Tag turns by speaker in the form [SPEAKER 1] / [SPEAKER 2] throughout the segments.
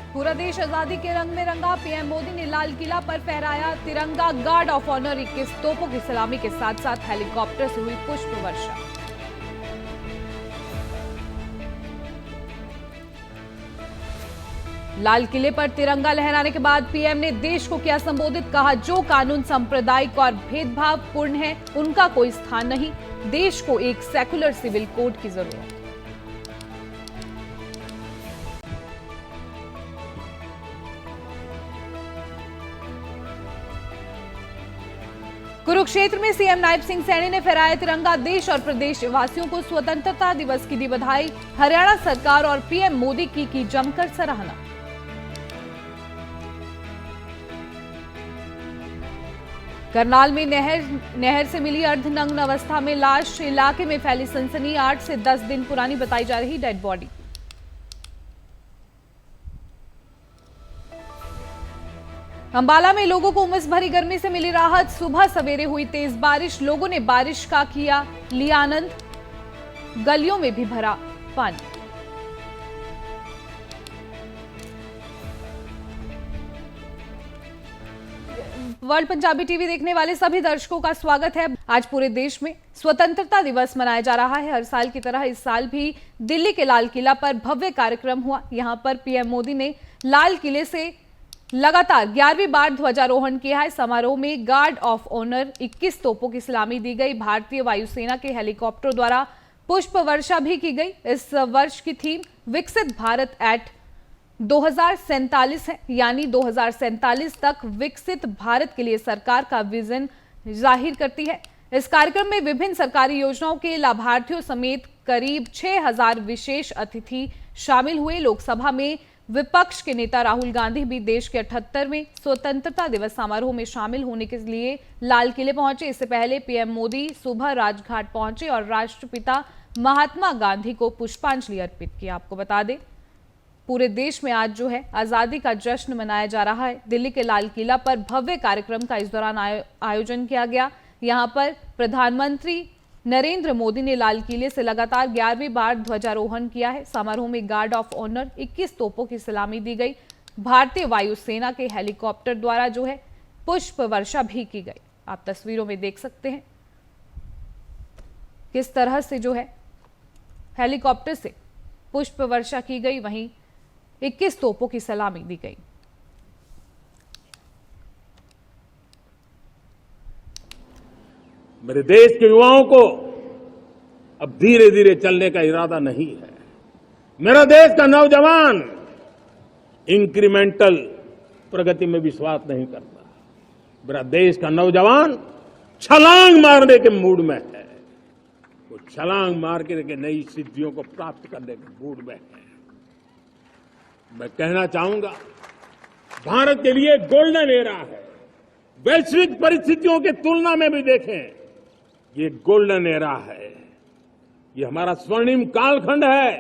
[SPEAKER 1] पूरा देश आजादी के रंग में रंगा। पीएम मोदी ने लाल किला पर फहराया तिरंगा। गार्ड ऑफ ऑनर 21 तोपों की सलामी के साथ साथ हेलीकॉप्टर से हुई पुष्प वर्षा। लाल किले पर तिरंगा लहराने के बाद पीएम ने देश को किया संबोधित। कहा, जो कानून सांप्रदायिक और भेदभावपूर्ण है उनका कोई स्थान नहीं। देश को एक सेकुलर सिविल कोड की जरूरत है। कुरुक्षेत्र में सीएम नायब सिंह सैनी ने फहराया तिरंगा। देश और प्रदेश वासियों को स्वतंत्रता दिवस की दी बधाई। हरियाणा सरकार और पीएम मोदी की जमकर सराहना। करनाल में नहर से मिली अर्धनग्न अवस्था में लाश। इलाके में फैली सनसनी। 8 से 10 दिन पुरानी बताई जा रही डेड बॉडी। अंबाला में लोगों को उमस भरी गर्मी से मिली राहत। सुबह सवेरे हुई तेज बारिश। लोगों ने बारिश का लिया आनंद। गलियों में भी भरा पानी। वर्ल्ड पंजाबी टीवी देखने वाले सभी दर्शकों का स्वागत है। आज पूरे देश में स्वतंत्रता दिवस मनाया जा रहा है। हर साल की तरह इस साल भी दिल्ली के लाल किला पर भव्य कार्यक्रम हुआ। यहां पर पीएम मोदी ने लाल किले से लगातार 11वीं बार ध्वजारोहण किया है। समारोह में गार्ड ऑफ ऑनर 21 तोपों की सलामी दी गई। भारतीय वायुसेना के हेलीकॉप्टरों द्वारा पुष्प वर्षा भी की गई। इस वर्ष की थीम विकसित भारत एट 2047 है, यानी 2047 तक विकसित भारत के लिए सरकार का विजन जाहिर करती है। इस कार्यक्रम में विभिन्न सरकारी योजनाओं के लाभार्थियों समेत करीब 6000 विशेष अतिथि शामिल हुए। लोकसभा में विपक्ष के नेता राहुल गांधी भी देश के 78वें स्वतंत्रता दिवस समारोह में शामिल होने के लिए लाल किले पहुंचे। इससे पहले पीएम मोदी सुबह राजघाट पहुंचे और राष्ट्रपिता महात्मा गांधी को पुष्पांजलि अर्पित की। आपको बता दें, पूरे देश में आज जो है आजादी का जश्न मनाया जा रहा है। दिल्ली के लाल किला पर भव्य कार्यक्रम का इस दौरान आयोजन किया गया। यहां पर प्रधानमंत्री नरेंद्र मोदी ने लाल किले से लगातार 11वीं बार ध्वजारोहण किया है। समारोह में गार्ड ऑफ ऑनर 21 तोपों की सलामी दी गई। भारतीय वायुसेना के हेलीकॉप्टर द्वारा जो है पुष्प वर्षा भी की गई। आप तस्वीरों में देख सकते हैं किस तरह से जो है हेलीकॉप्टर से पुष्प वर्षा की गई, वहीं 21 तोपों की सलामी दी गई।
[SPEAKER 2] मेरे देश के युवाओं को अब धीरे धीरे चलने का इरादा नहीं है। मेरा देश का नौजवान इंक्रीमेंटल प्रगति में विश्वास नहीं करता। मेरा देश का नौजवान छलांग मारने के मूड में है। वो छलांग मार के नई सिद्धियों को प्राप्त करने के मूड में है। मैं कहना चाहूंगा, भारत के लिए गोल्डन एरा है। वैश्विक परिस्थितियों की तुलना में भी देखें, ये गोल्डन एरा है। ये हमारा स्वर्णिम कालखंड है।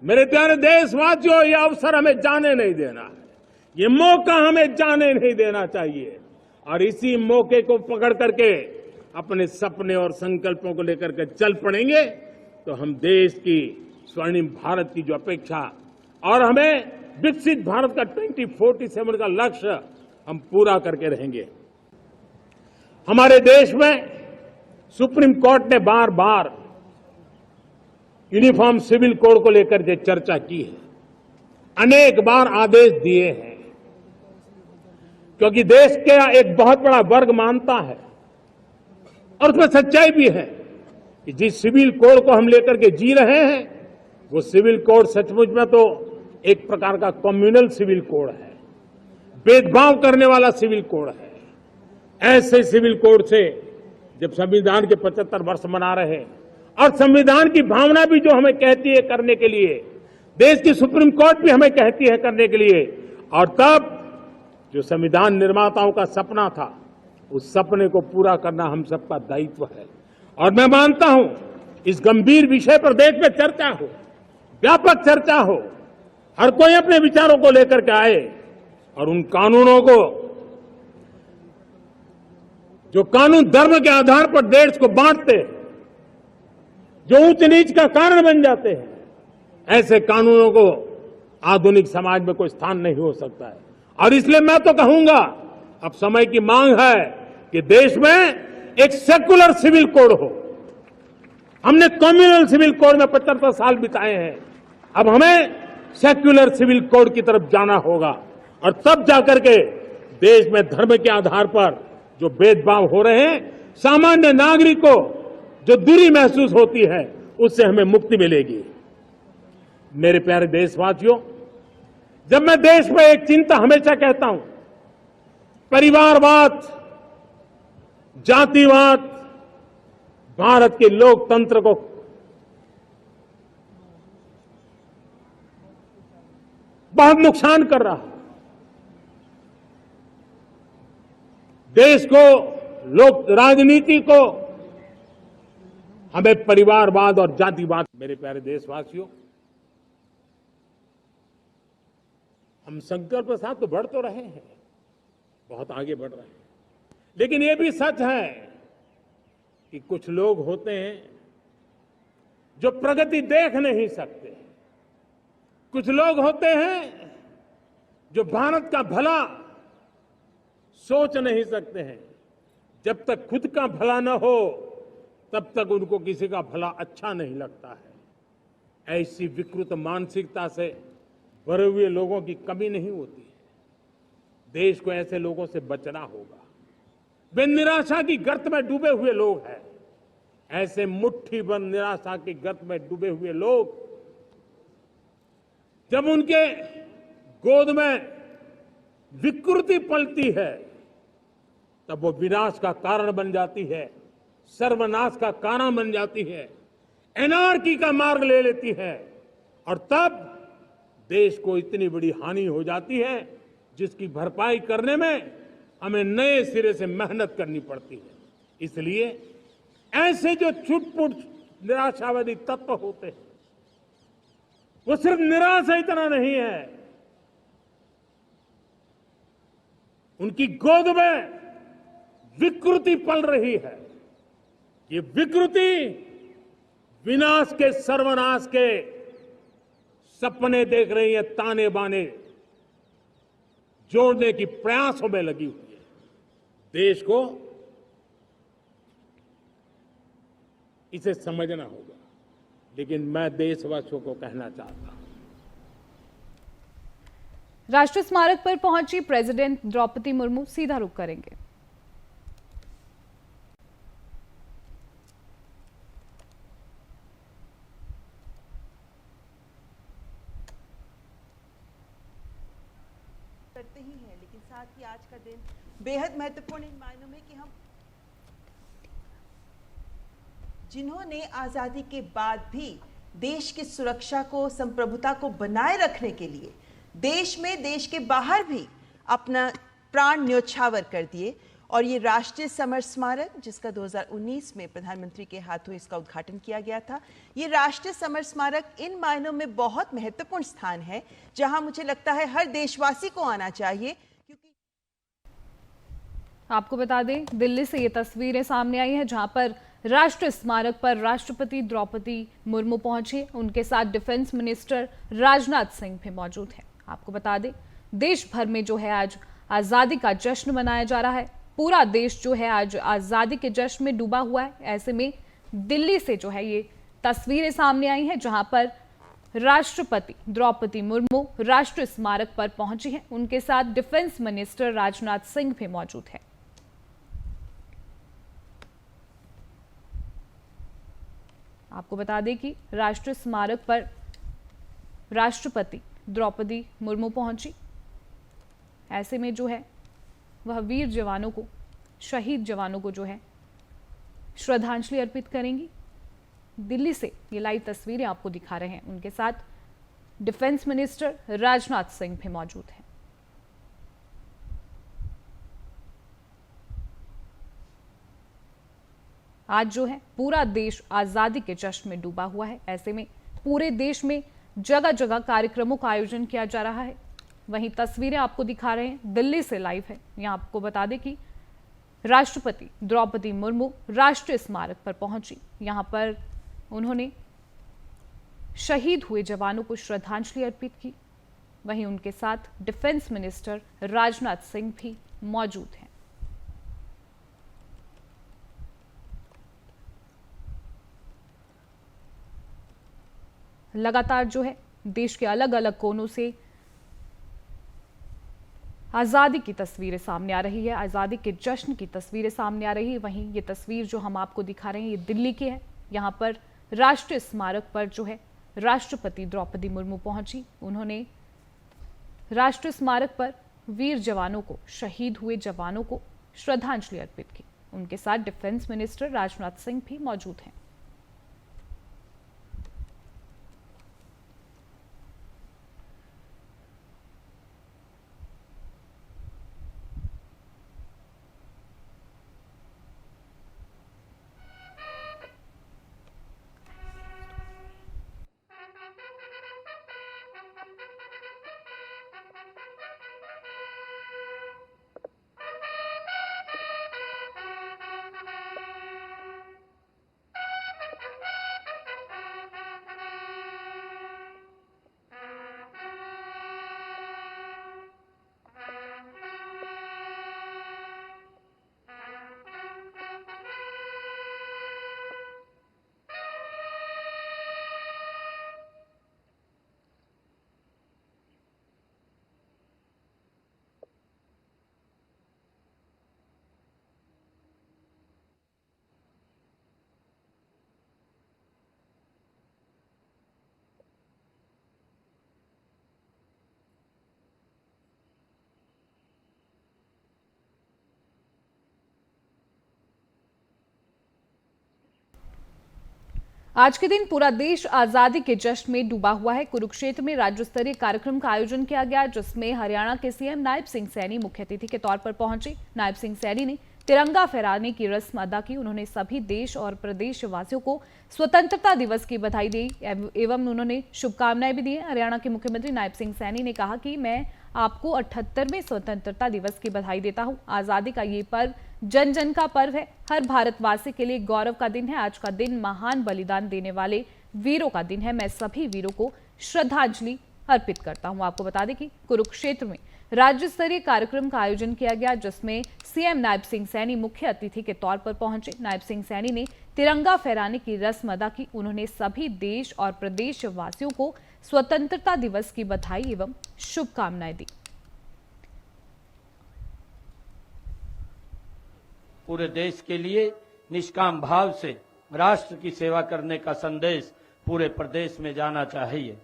[SPEAKER 2] मेरे प्यारे देशवासियों, ये अवसर हमें जाने नहीं देना है। ये मौका हमें जाने नहीं देना चाहिए और इसी मौके को पकड़ करके अपने सपने और संकल्पों को लेकर के चल पड़ेंगे तो हम देश की स्वर्णिम भारत की जो अपेक्षा और हमें विकसित भारत का 2047 का लक्ष्य हम पूरा करके रहेंगे। हमारे देश में सुप्रीम कोर्ट ने बार बार यूनिफॉर्म सिविल कोड को लेकर जो चर्चा की है, अनेक बार आदेश दिए हैं, क्योंकि देश का एक बहुत बड़ा वर्ग मानता है और उसमें सच्चाई भी है कि जिस सिविल कोड को हम लेकर के जी रहे हैं वो सिविल कोड सचमुच में तो एक प्रकार का कम्युनल सिविल कोड है, भेदभाव करने वाला सिविल कोड है। ऐसे सिविल कोड से जब संविधान के 75 वर्ष मना रहे हैं और संविधान की भावना भी जो हमें कहती है करने के लिए, देश की सुप्रीम कोर्ट भी हमें कहती है करने के लिए, और तब जो संविधान निर्माताओं का सपना था उस सपने को पूरा करना हम सबका दायित्व है। और मैं मानता हूं इस गंभीर विषय पर देश में चर्चा हो, व्यापक चर्चा हो, हर कोई अपने विचारों को लेकर के आए और उन कानूनों को जो कानून धर्म के आधार पर देश को बांटते हैं, जो ऊंच नीच का कारण बन जाते हैं, ऐसे कानूनों को आधुनिक समाज में कोई स्थान नहीं हो सकता है। और इसलिए मैं तो कहूंगा, अब समय की मांग है कि देश में एक सेकुलर सिविल कोड हो। हमने कम्युनल सिविल कोड में 75 साल बिताए हैं, अब हमें सेक्युलर सिविल कोड की तरफ जाना होगा और तब जाकर के देश में धर्म के आधार पर जो भेदभाव हो रहे हैं, सामान्य नागरिक को जो दूरी महसूस होती है, उससे हमें मुक्ति मिलेगी। मेरे प्यारे देशवासियों, जब मैं देश में एक चिंता हमेशा कहता हूं, परिवारवाद, जातिवाद भारत के लोकतंत्र को बहुत नुकसान कर रहा है। देश को, लोक राजनीति को हमें परिवारवाद और जातिवाद। मेरे प्यारे देशवासियों, हम संकल्प के साथ तो बढ़ तो रहे हैं, बहुत आगे बढ़ रहे हैं, लेकिन ये भी सच है कि कुछ लोग होते हैं जो प्रगति देख नहीं सकते। कुछ लोग होते हैं जो भारत का भला सोच नहीं सकते हैं। जब तक खुद का भला न हो, तब तक उनको किसी का भला अच्छा नहीं लगता है। ऐसी विकृत मानसिकता से भरे हुए लोगों की कमी नहीं होती है। देश को ऐसे लोगों से बचना होगा। वे निराशा की गर्त में डूबे हुए लोग हैं। ऐसे मुट्ठी भर निराशा की गर्त में डूबे हुए लोग, जब उनके गोद में विकृति पलती है, तब वो विनाश का कारण बन जाती है, सर्वनाश का कारण बन जाती है, एनार्की का मार्ग ले लेती है, और तब देश को इतनी बड़ी हानि हो जाती है जिसकी भरपाई करने में हमें नए सिरे से मेहनत करनी पड़ती है। इसलिए ऐसे जो छुटपुट निराशावादी तत्व होते हैं, वो सिर्फ निराशा इतना नहीं है, उनकी गोद में विकृति पल रही है। ये विकृति विनाश के, सर्वनाश के सपने देख रही है, ताने बाने जोड़ने की प्रयासों में लगी हुई है। देश को इसे समझना होगा। लेकिन मैं देशवासियों को कहना चाहता हूं,
[SPEAKER 1] राष्ट्रीय स्मारक पर पहुंची प्रेसिडेंट द्रौपदी मुर्मू सीधा रुख करेंगे।
[SPEAKER 3] करते ही हैं, लेकिन साथ ही आज का दिन बेहद महत्वपूर्ण इन मायनों में कि हम जिन्होंने आजादी के बाद भी देश की सुरक्षा को, संप्रभुता को बनाए रखने के लिए देश में, देश के बाहर भी अपना प्राण न्योछावर कर दिए, और ये राष्ट्रीय समर स्मारक, जिसका 2019 में प्रधानमंत्री के हाथों इसका उद्घाटन किया गया था, ये राष्ट्रीय समर स्मारक इन मायनों में बहुत महत्वपूर्ण स्थान है, जहां मुझे लगता है हर देशवासी को आना चाहिए। क्योंकि
[SPEAKER 1] आपको बता दें, दिल्ली से ये तस्वीरें सामने आई हैं, जहां पर राष्ट्रीय स्मारक पर राष्ट्रपति द्रौपदी मुर्मू पहुंचे। उनके साथ डिफेंस मिनिस्टर राजनाथ सिंह भी मौजूद हैं। आपको बता दें, देश भर में जो है आज आजादी का जश्न मनाया जा रहा है। पूरा देश जो है आज आजादी के जश्न में डूबा हुआ है। ऐसे में दिल्ली से जो है ये तस्वीरें सामने आई हैं, जहां पर राष्ट्रपति द्रौपदी मुर्मू राष्ट्रीय स्मारक पर पहुंची हैं। उनके साथ डिफेंस मिनिस्टर राजनाथ सिंह भी मौजूद हैं। आपको बता दें कि राष्ट्रीय स्मारक पर राष्ट्रपति द्रौपदी मुर्मू पहुंची। ऐसे में जो है वह वीर जवानों को, शहीद जवानों को जो है श्रद्धांजलि अर्पित करेंगी। दिल्ली से ये लाइव तस्वीरें आपको दिखा रहे हैं। उनके साथ डिफेंस मिनिस्टर राजनाथ सिंह भी मौजूद हैं। आज जो है पूरा देश आजादी के जश्न में डूबा हुआ है। ऐसे में पूरे देश में जगह जगह कार्यक्रमों का आयोजन किया जा रहा है। वहीं तस्वीरें आपको दिखा रहे हैं, दिल्ली से लाइव है। यहां आपको बता दें कि राष्ट्रपति द्रौपदी मुर्मू राष्ट्रीय स्मारक पर पहुंची। यहां पर उन्होंने शहीद हुए जवानों को श्रद्धांजलि अर्पित की। वहीं उनके साथ डिफेंस मिनिस्टर राजनाथ सिंह भी मौजूद हैं। लगातार जो है देश के अलग अलग कोनों से आज़ादी की तस्वीरें सामने आ रही है, आज़ादी के जश्न की तस्वीरें सामने आ रही है। वहीं ये तस्वीर जो हम आपको दिखा रहे हैं ये दिल्ली की है। यहाँ पर राष्ट्रीय स्मारक पर जो है राष्ट्रपति द्रौपदी मुर्मू पहुंची। उन्होंने राष्ट्रीय स्मारक पर वीर जवानों को, शहीद हुए जवानों को श्रद्धांजलि अर्पित की। उनके साथ डिफेंस मिनिस्टर राजनाथ सिंह भी मौजूद हैं। आज के दिन पूरा देश आजादी के जश्न में डूबा हुआ है। कुरुक्षेत्र में राज्य स्तरीय कार्यक्रम का आयोजन किया गया, जिसमें हरियाणा के सीएम नायब सिंह सैनी मुख्य अतिथि के तौर पर पहुंचे। नायब सिंह सैनी ने तिरंगा फहराने की रस्म अदा की। उन्होंने सभी देश और प्रदेश वासियों को स्वतंत्रता दिवस की बधाई दी एवं उन्होंने शुभकामनाएं भी दी। हरियाणा के मुख्यमंत्री नायब सिंह सैनी ने कहा कि मैं आपको 78वें स्वतंत्रता दिवस की बधाई देता हूं। आजादी का ये पर्व जन जन का पर्व है, हर भारतवासी के लिए गौरव का दिन है। आज का दिन महान बलिदान देने वाले वीरों का दिन है। मैं सभी वीरों को श्रद्धांजलि अर्पित करता हूं। आपको बता दें कि कुरुक्षेत्र में राज्य स्तरीय कार्यक्रम का आयोजन किया गया, जिसमें सीएम नायब सिंह सैनी मुख्य अतिथि के तौर पर पहुंचे। नायब सिंह सैनी ने तिरंगा फहराने की रस्म अदा की। उन्होंने सभी देश और प्रदेश वासियों को स्वतंत्रता दिवस की बधाई एवं शुभकामनाएं दी।
[SPEAKER 4] पूरे देश के लिए निष्काम भाव से राष्ट्र की सेवा करने का संदेश पूरे प्रदेश में जाना चाहिए।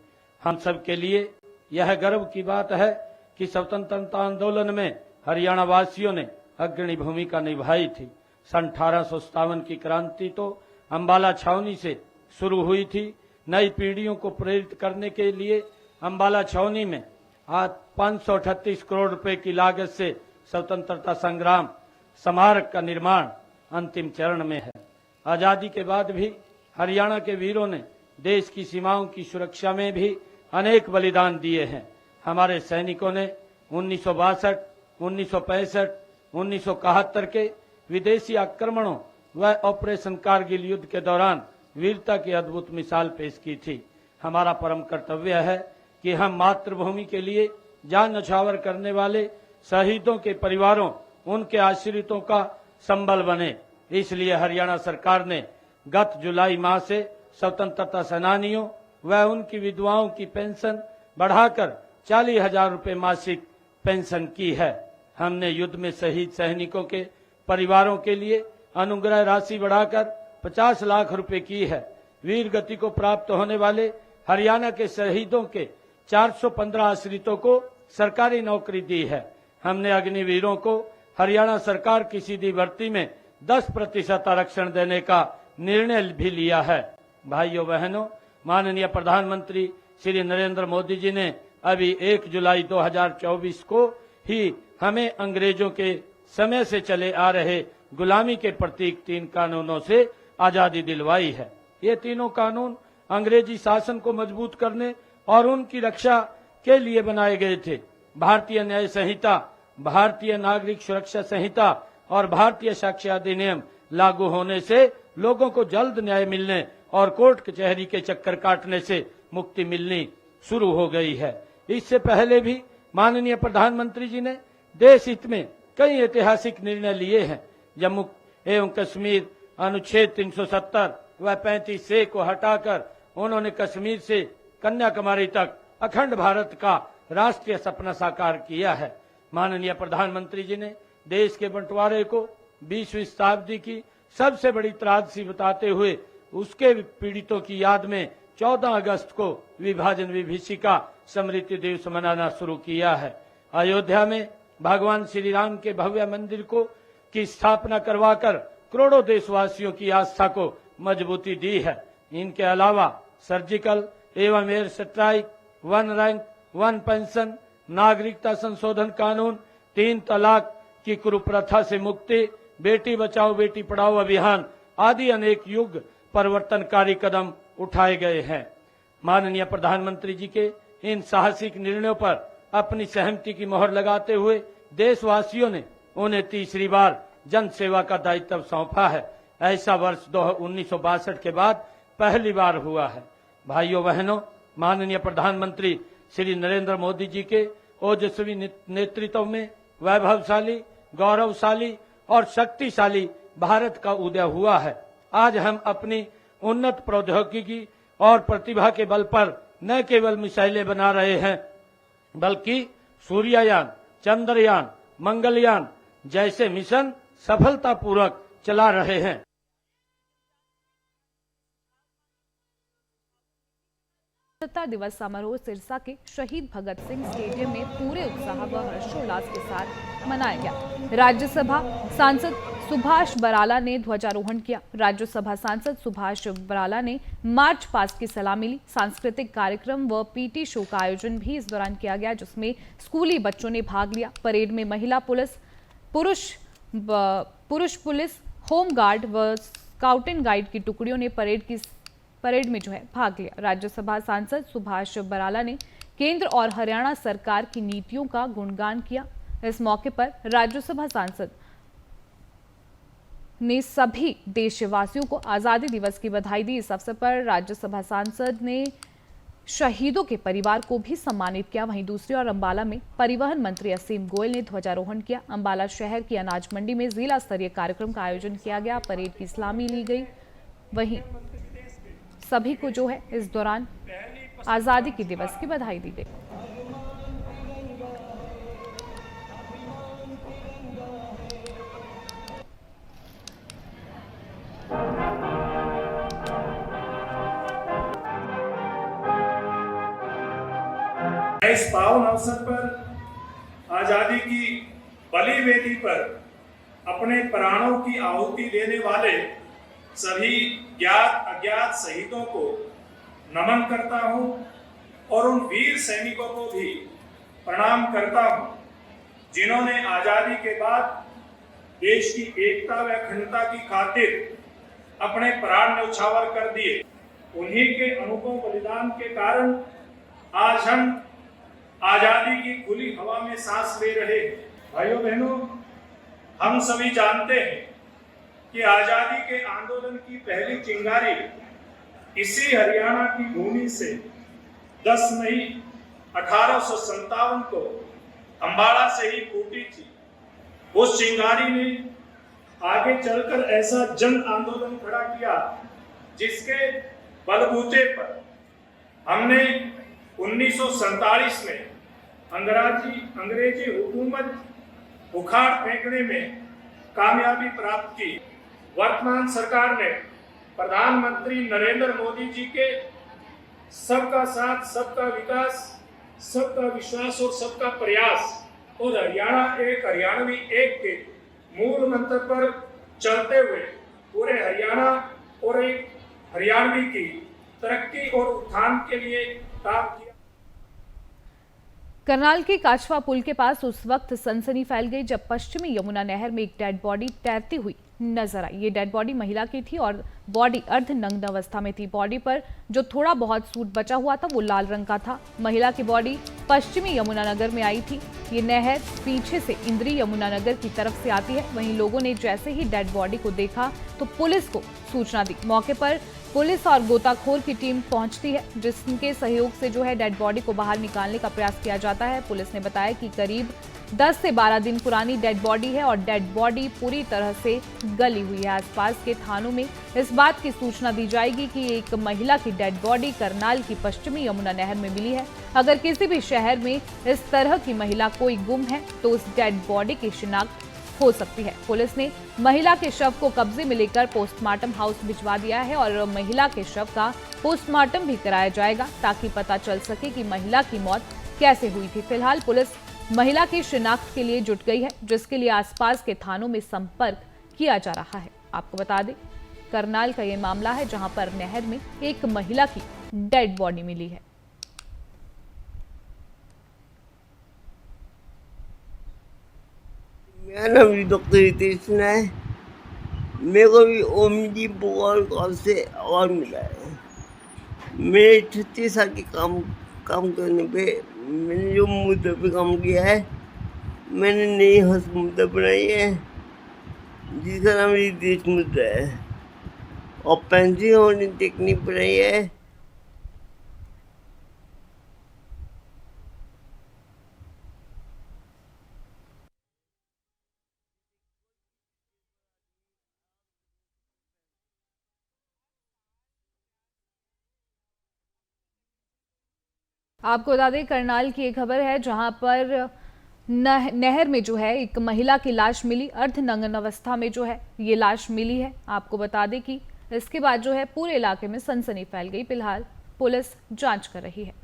[SPEAKER 4] हम सब के लिए यह गर्व की बात है कि स्वतंत्रता आंदोलन में हरियाणा वासियों ने अग्रणी भूमिका निभाई थी। सन 1857 की क्रांति तो अंबाला छावनी से शुरू हुई थी। नई पीढ़ियों को प्रेरित करने के लिए अंबाला छावनी में आज 538 करोड़ रुपए की लागत से स्वतंत्रता संग्राम स्मारक का निर्माण अंतिम चरण में है। आजादी के बाद भी हरियाणा के वीरों ने देश की सीमाओं की सुरक्षा में भी अनेक बलिदान दिए हैं। हमारे सैनिकों ने 1962, 1965, 1971 के विदेशी आक्रमणों व ऑपरेशन कारगिल युद्ध के दौरान वीरता की अद्भुत मिसाल पेश की थी। हमारा परम कर्तव्य है कि हम मातृभूमि के लिए जान न्यौछावर करने वाले शहीदों के परिवारों, उनके आश्रितों का संबल बने। इसलिए हरियाणा सरकार ने गत जुलाई माह से स्वतंत्रता सेनानियों व उनकी विधवाओं की पेंशन बढ़ाकर 40,000 रुपए मासिक पेंशन की है। हमने युद्ध में शहीद सैनिकों के परिवारों के लिए अनुग्रह राशि बढ़ाकर 50 लाख रुपए की है। वीर गति को प्राप्त होने वाले हरियाणा के शहीदों के 415 आश्रितों को सरकारी नौकरी दी है। हमने अग्निवीरों को हरियाणा सरकार की सीधी भर्ती में 10% आरक्षण देने का निर्णय भी लिया है। भाइयों बहनों, माननीय प्रधानमंत्री श्री नरेंद्र मोदी जी ने अभी 1 जुलाई 2024 को ही हमें अंग्रेजों के समय से चले आ रहे गुलामी के प्रतीक 3 कानूनों से आजादी दिलवाई है। ये तीनों कानून अंग्रेजी शासन को मजबूत करने और उनकी रक्षा के लिए बनाए गए थे। भारतीय न्याय संहिता, भारतीय नागरिक सुरक्षा संहिता और भारतीय साक्ष्य अधिनियम लागू होने से लोगों को जल्द न्याय मिलने और कोर्ट कचहरी के चक्कर काटने से मुक्ति मिलनी शुरू हो गई है। इससे पहले भी माननीय प्रधानमंत्री जी ने देश हित में कई ऐतिहासिक निर्णय लिए हैं। जम्मू एवं कश्मीर अनुच्छेद 370 व 35A को हटाकर उन्होंने कश्मीर से कन्याकुमारी तक अखंड भारत का राष्ट्रीय सपना साकार किया है। माननीय प्रधानमंत्री जी ने देश के बंटवारे को 20वीं शताब्दी की सबसे बड़ी त्रासदी बताते हुए उसके पीड़ितों की याद में 14 अगस्त को विभाजन विभीषिका स्मृति दिवस मनाना शुरू किया है। अयोध्या में भगवान श्री राम के भव्य मंदिर की स्थापना करवाकर करोड़ों देशवासियों की आस्था को मजबूती दी है। इनके अलावा सर्जिकल एवं air strike, one rank one pension, नागरिकता संशोधन कानून, 3 तलाक की कुप्रथा से मुक्ति, बेटी बचाओ बेटी पढ़ाओ अभियान आदि अनेक युग परिवर्तनकारी कदम उठाए गए हैं। माननीय प्रधानमंत्री जी के इन साहसिक निर्णयों पर अपनी सहमति की मोहर लगाते हुए देशवासियों ने उन्हें तीसरी बार जन सेवा का दायित्व सौंपा है। ऐसा वर्ष 1962 के बाद पहली बार हुआ है। भाइयों बहनों, माननीय प्रधानमंत्री श्री नरेंद्र मोदी जी के ओजस्वी नेतृत्व में वैभवशाली, गौरवशाली और शक्तिशाली भारत का उदय हुआ है। आज हम अपनी उन्नत प्रौद्योगिकी और प्रतिभा के बल पर न केवल मिसाइलें बना रहे हैं, बल्कि सूर्ययान, चंद्रयान, मंगलयान जैसे मिशन सफलतापूर्वक चला रहे हैं।
[SPEAKER 1] स्वतंत्रता दिवस समारोह सिरसा के शहीद भगत सिंह स्टेडियम में पूरे उत्साह व हर्षोल्लास के साथ मनाया गया। राज्यसभा सांसद सुभाष बराला ने ध्वजारोहण किया। राज्यसभा सांसद सुभाष बराला ने मार्च पास्ट की सलामी ली। सांस्कृतिक कार्यक्रम व पीटी शो का आयोजन भी इस दौरान किया गया, जिसमें स्कूली बच्चों ने भाग लिया। परेड में महिला पुलिस, पुरुष पुलिस, होम गार्ड व स्काउट एंड गाइड की टुकड़ियों ने परेड में भाग लिया। राज्यसभा सांसद सुभाष बराला ने केंद्र और हरियाणा सरकार की नीतियों का गुणगान किया। इस मौके पर राज्यसभा सांसद ने सभी देशवासियों को आजादी दिवस की बधाई दी। इस अवसर पर राज्यसभा सांसद ने शहीदों के परिवार को भी सम्मानित किया। वहीं दूसरी ओर अंबाला में परिवहन मंत्री असीम गोयल ने ध्वजारोहण किया। अंबाला शहर की अनाज मंडी में जिला स्तरीय कार्यक्रम का आयोजन किया गया। परेड की सलामी ली गई। वहीं सभी को इस दौरान आजादी के दिवस की बधाई दी गई।
[SPEAKER 5] इस पावन अवसर पर आजादी की बलि वेदी पर अपने प्राणों की आहुति देने वाले सभी ज्ञात अज्ञात शहीदों को नमन करता हूं और उन वीर सैनिकों को भी प्रणाम करता हूं, जिन्होंने आजादी के बाद देश की एकता व अखंडता की खातिर अपने प्राण न्यौछावर कर दिए। उन्हीं के अनुपम बलिदान के कारण आज हम आजादी की खुली हवा में सांस ले रहे हैं। भाइयों बहनों, हम सभी जानते हैं कि आजादी के आंदोलन की पहली चिंगारी इसी हरियाणा की भूमि से 10 मई 1857 को अंबाला से ही फूटी थी। उस चिंगारी ने आगे चलकर ऐसा जन आंदोलन खड़ा किया जिसके बलबूते पर हमने 1947 में अंग्रेजी हुकूमत उखाड़ फेंकने में कामयाबी प्राप्त की। वर्तमान सरकार ने प्रधानमंत्री नरेंद्र मोदी जी के सबका साथ, सबका विकास, सबका विश्वास और सबका प्रयास और हरियाणा एक हरियाणवी एक के मूल मंत्र पर चलते हुए पूरे हरियाणा और एक हरियाणवी की तरक्की और उत्थान के लिए काम किया।
[SPEAKER 1] करनाल के काचवा पुल के पास उस वक्त सनसनी फैल गई जब पश्चिमी यमुना नहर में एक डेड बॉडी तैरती हुई नजर आई। ये डेड बॉडी महिला की थी और बॉडी अर्धनग्न अवस्था में थी। बॉडी पर जो थोड़ा बहुत सूट बचा हुआ था वो लाल रंग का था। महिला की बॉडी पश्चिमी यमुनानगर में आई थी। ये नहर पीछे से इंद्री यमुनानगर की तरफ से आती है। वहीं लोगों ने जैसे ही डेड बॉडी को देखा तो पुलिस को सूचना दी। मौके पर पुलिस और गोताखोर की टीम पहुंचती है, जिसके सहयोग से जो है डेड बॉडी को बाहर निकालने का प्रयास किया जाता है। पुलिस ने बताया कि करीब 10 से 12 दिन पुरानी डेड बॉडी है और डेड बॉडी पूरी तरह से गली हुई है। आसपास के थानों में इस बात की सूचना दी जाएगी कि एक महिला की डेड बॉडी करनाल की पश्चिमी यमुना नहर में मिली है। अगर किसी भी शहर में इस तरह की महिला कोई गुम है तो उस डेड बॉडी की शिनाख्त हो सकती है। पुलिस ने महिला के शव को कब्जे में लेकर पोस्टमार्टम हाउस भिजवा दिया है और महिला के शव का पोस्टमार्टम भी कराया जाएगा ताकि पता चल सके कि महिला की मौत कैसे हुई थी। फिलहाल पुलिस महिला की शिनाख्त के लिए जुट गई है, जिसके लिए आसपास के थानों में संपर्क किया जा रहा है। आपको बता दें, करनाल का ये मामला है जहां पर नहर में एक महिला की डेड बॉडी मिली है।
[SPEAKER 6] मेरा नाम भी डॉक्टर रितेश है। मेरे को भी ओमजी बोल कॉल से आवाज मिला है। मेरे 36 साल के काम करने पे मैंने जो मुद्दे पे काम किया है, मैंने नई हंस मुद्दा बनाई है जिसका नाम रितेश मुद्दा है और पेंसिल होने टेक्निक बनाई है।
[SPEAKER 1] आपको बता दें, करनाल की एक खबर है जहां पर नहर में जो है एक महिला की लाश मिली। अर्धनग्न अवस्था में जो है ये लाश मिली है। आपको बता दें कि इसके बाद जो है पूरे इलाके में सनसनी फैल गई। फिलहाल पुलिस जांच कर रही है।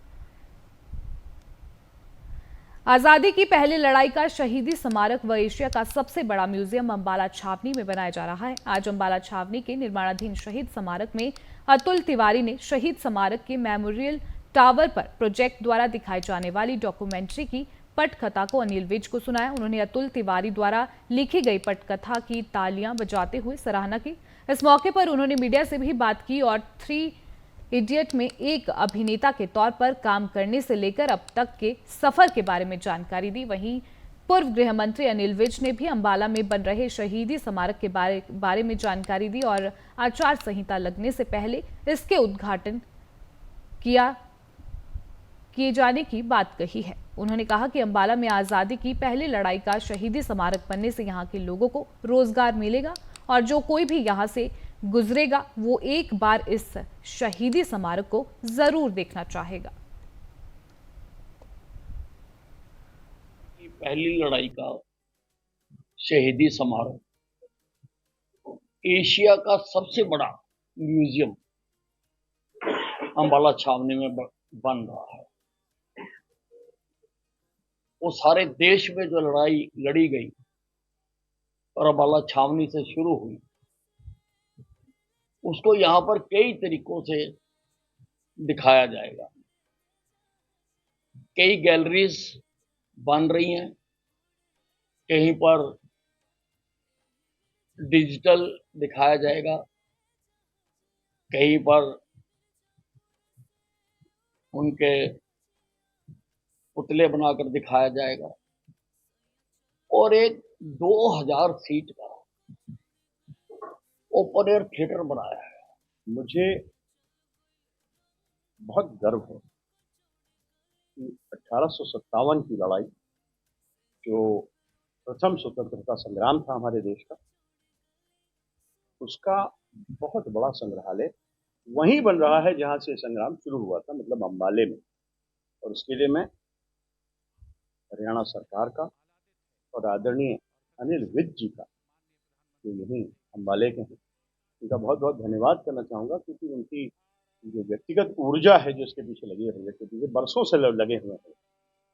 [SPEAKER 1] आजादी की पहली लड़ाई का शहीदी स्मारक व एशिया का सबसे बड़ा म्यूजियम अंबाला छावनी में बनाया जा रहा है। आज अंबाला छावनी के निर्माणाधीन शहीद स्मारक में अतुल तिवारी ने शहीद स्मारक के मेमोरियल टावर पर प्रोजेक्ट द्वारा दिखाई जाने वाली डॉक्यूमेंट्री की पटकथा को अनिल विज को सुनाया। उन्होंने अतुल तिवारी द्वारा लिखी गई पटकथा की तालियां बजाते हुए सराहना की। इस मौके पर उन्होंने मीडिया से भी बात की और 3 इडियट में एक अभिनेता के तौर पर काम करने से लेकर अब तक के सफर के बारे में जानकारी दी। वहीं पूर्व गृह मंत्री अनिल विज ने भी अंबाला में बन रहे शहीदी स्मारक के बारे में जानकारी दी और आचार संहिता लगने से पहले इसके उद्घाटन किए जाने की बात कही है। उन्होंने कहा कि अंबाला में आजादी की पहली लड़ाई का शहीदी स्मारक बनने से यहाँ के लोगों को रोजगार मिलेगा और जो कोई भी यहाँ से गुजरेगा वो एक बार इस शहीदी स्मारक को जरूर देखना चाहेगा।
[SPEAKER 7] पहली लड़ाई का शहीदी स्मारक एशिया का सबसे बड़ा म्यूजियम अंबाला छावनी में बन रहा है। वो सारे देश में जो लड़ाई लड़ी गई और अंबाला छावनी से शुरू हुई, उसको यहां पर कई तरीकों से दिखाया जाएगा। कई गैलरीज बन रही हैं, कहीं पर डिजिटल दिखाया जाएगा, कहीं पर उनके पुतले बनाकर दिखाया जाएगा और एक 2000 सीट का ओपन एयर थिएटर बनाया है।
[SPEAKER 8] मुझे बहुत गर्व है कि 1857 की लड़ाई, जो प्रथम स्वतंत्रता संग्राम था हमारे देश का, उसका बहुत बड़ा संग्रहालय वहीं बन रहा है जहां से संग्राम शुरू हुआ था, मतलब अंबाले में। और उसके लिए मैं हरियाणा सरकार का और आदरणीय अनिल विज जी का, जो यहीं अंबाले के हैं, उनका बहुत बहुत धन्यवाद करना चाहूँगा, क्योंकि उनकी जो व्यक्तिगत ऊर्जा है जो इसके पीछे लगी है, प्रोजेक्ट के पीछे बरसों से लगे हुए हैं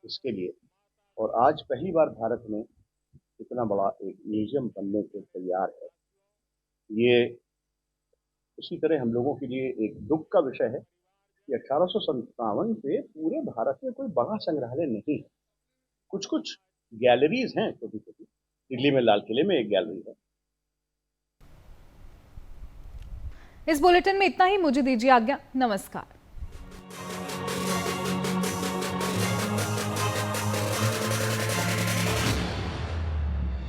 [SPEAKER 8] इसके लिए। और आज पहली बार भारत में इतना बड़ा एक म्यूजियम बनने के तैयार है। ये उसी तरह हम लोगों के लिए एक दुख का विषय है कि 1857 से पूरे भारत में कोई बड़ा संग्रहालय नहीं है। कुछ कुछ गैलरीज हैं छोटी छोटी, दिल्ली में लाल किले में एक गैलरी है।
[SPEAKER 1] इस बुलेटिन में इतना ही। मुझे दीजिए आज्ञा। नमस्कार।